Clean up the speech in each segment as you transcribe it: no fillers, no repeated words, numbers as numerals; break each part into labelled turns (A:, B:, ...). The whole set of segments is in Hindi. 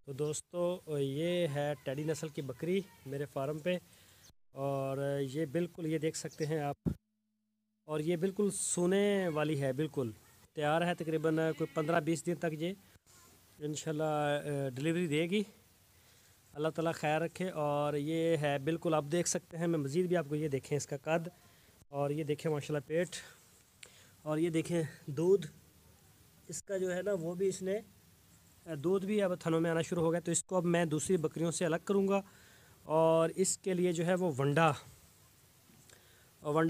A: तो दोस्तों ये है टेडी नस्ल की बकरी मेरे फार्म पे। और ये बिल्कुल ये देख सकते हैं आप। और ये बिल्कुल सोने वाली है, बिल्कुल तैयार है। तकरीबन कोई 15-20 दिन तक ये इंशाल्लाह डिलीवरी देगी। अल्लाह ताला खैर रखे। और ये है बिल्कुल आप देख सकते हैं। मैं मज़ीद भी आपको ये देखें इसका कद, और ये देखें माशाल्लाह पेट, और ये देखें दूध इसका जो है ना, वो भी इसने दूध भी अब थनों में आना शुरू हो गया। तो इसको अब मैं दूसरी बकरियों से अलग करूँगा, और इसके लिए जो है वो वंडा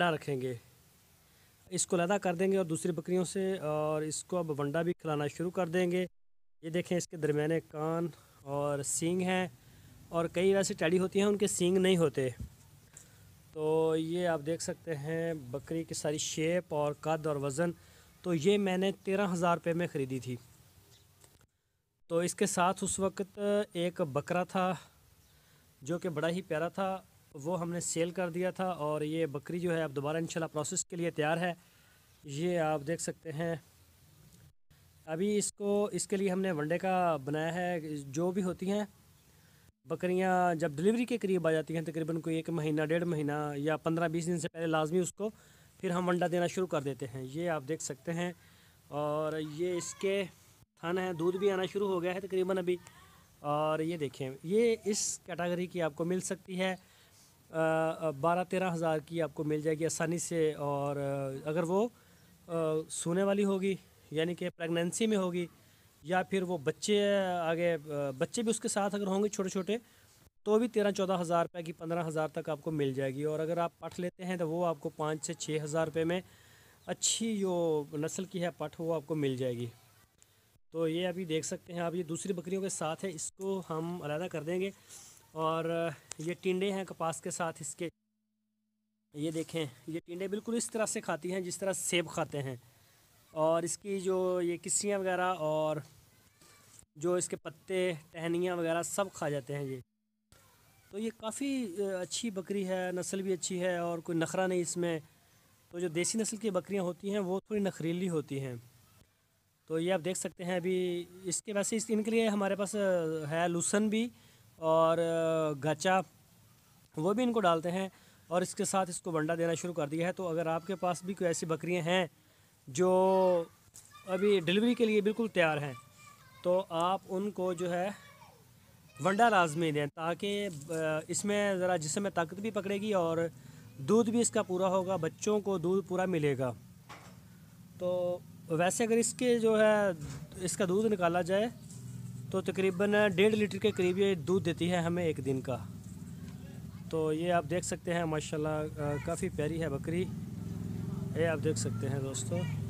A: रखेंगे। इसको अलग कर देंगे और दूसरी बकरियों से, और इसको अब वंडा भी खिलाना शुरू कर देंगे। ये देखें इसके दरमियाने कान और सींग हैं, और कई वैसे टेडी होती हैं उनके सींग नहीं होते। तो ये आप देख सकते हैं बकरी की सारी शेप और कद और वज़न। तो ये मैंने 13,000 रुपये में ख़रीदी थी। तो इसके साथ उस वक्त एक बकरा था जो कि बड़ा ही प्यारा था, वो हमने सेल कर दिया था। और ये बकरी जो है अब दोबारा इंशाल्लाह प्रोसेस के लिए तैयार है। ये आप देख सकते हैं। अभी इसके लिए हमने वनडे का बनाया है। जो भी होती हैं बकरियां जब डिलीवरी के करीब आ जाती हैं, तकरीबन कोई 1 महीना 1.5 महीना या 15-20 दिन से पहले लाजमी उसको फिर हम वंडा देना शुरू कर देते हैं। ये आप देख सकते हैं। और ये इसके थन है, दूध भी आना शुरू हो गया है तकरीबन अभी। और ये देखें, ये इस कैटेगरी की आपको मिल सकती है 12-13 हज़ार की आपको मिल जाएगी आसानी से। और अगर वो सोने वाली होगी, यानी कि प्रेगनेंसी में होगी, या फिर वो बच्चे आगे बच्चे भी उसके साथ अगर होंगे छोटे छोटे, तो भी 13-14 हज़ार रुपये की 15 हज़ार तक आपको मिल जाएगी। और अगर आप पठ लेते हैं तो वो आपको 5 से 6 हज़ार रुपये में अच्छी जो नस्ल की है पठ, वो आपको मिल जाएगी। तो ये अभी देख सकते हैं आप, ये दूसरी बकरियों के साथ है, इसको हम अलग कर देंगे। और ये टिंडे हैं कपास के साथ इसके। ये देखें, ये टिंडे बिल्कुल इस तरह से खाती हैं जिस तरह सेब खाते हैं। और इसकी जो ये किस्सियाँ वगैरह और जो इसके पत्ते टहनियाँ वगैरह सब खा जाते हैं ये। तो ये काफ़ी अच्छी बकरी है, नस्ल भी अच्छी है, और कोई नखरा नहीं इसमें। तो जो देसी नस्ल की बकरियां होती हैं वो थोड़ी नखरीली होती हैं। तो ये आप देख सकते हैं अभी इसके वैसे इनके लिए हमारे पास है लूसन भी, और गाचा, वो भी इनको डालते हैं। और इसके साथ इसको वंडा देना शुरू कर दिया है। तो अगर आपके पास भी कोई ऐसी बकरियां हैं जो अभी डिलीवरी के लिए बिल्कुल तैयार हैं, तो आप उनको जो है वंडा लाजमी दें, ताकि इसमें ज़रा जिस्म में ताकत भी पकड़ेगी और दूध भी इसका पूरा होगा, बच्चों को दूध पूरा मिलेगा। तो वैसे अगर इसके जो है इसका दूध निकाला जाए तो तकरीबन 1.5 लीटर के करीब ये दूध देती है हमें एक दिन का। तो ये आप देख सकते हैं माशाल्लाह काफ़ी प्यारी है बकरी। ये आप देख सकते हैं दोस्तों।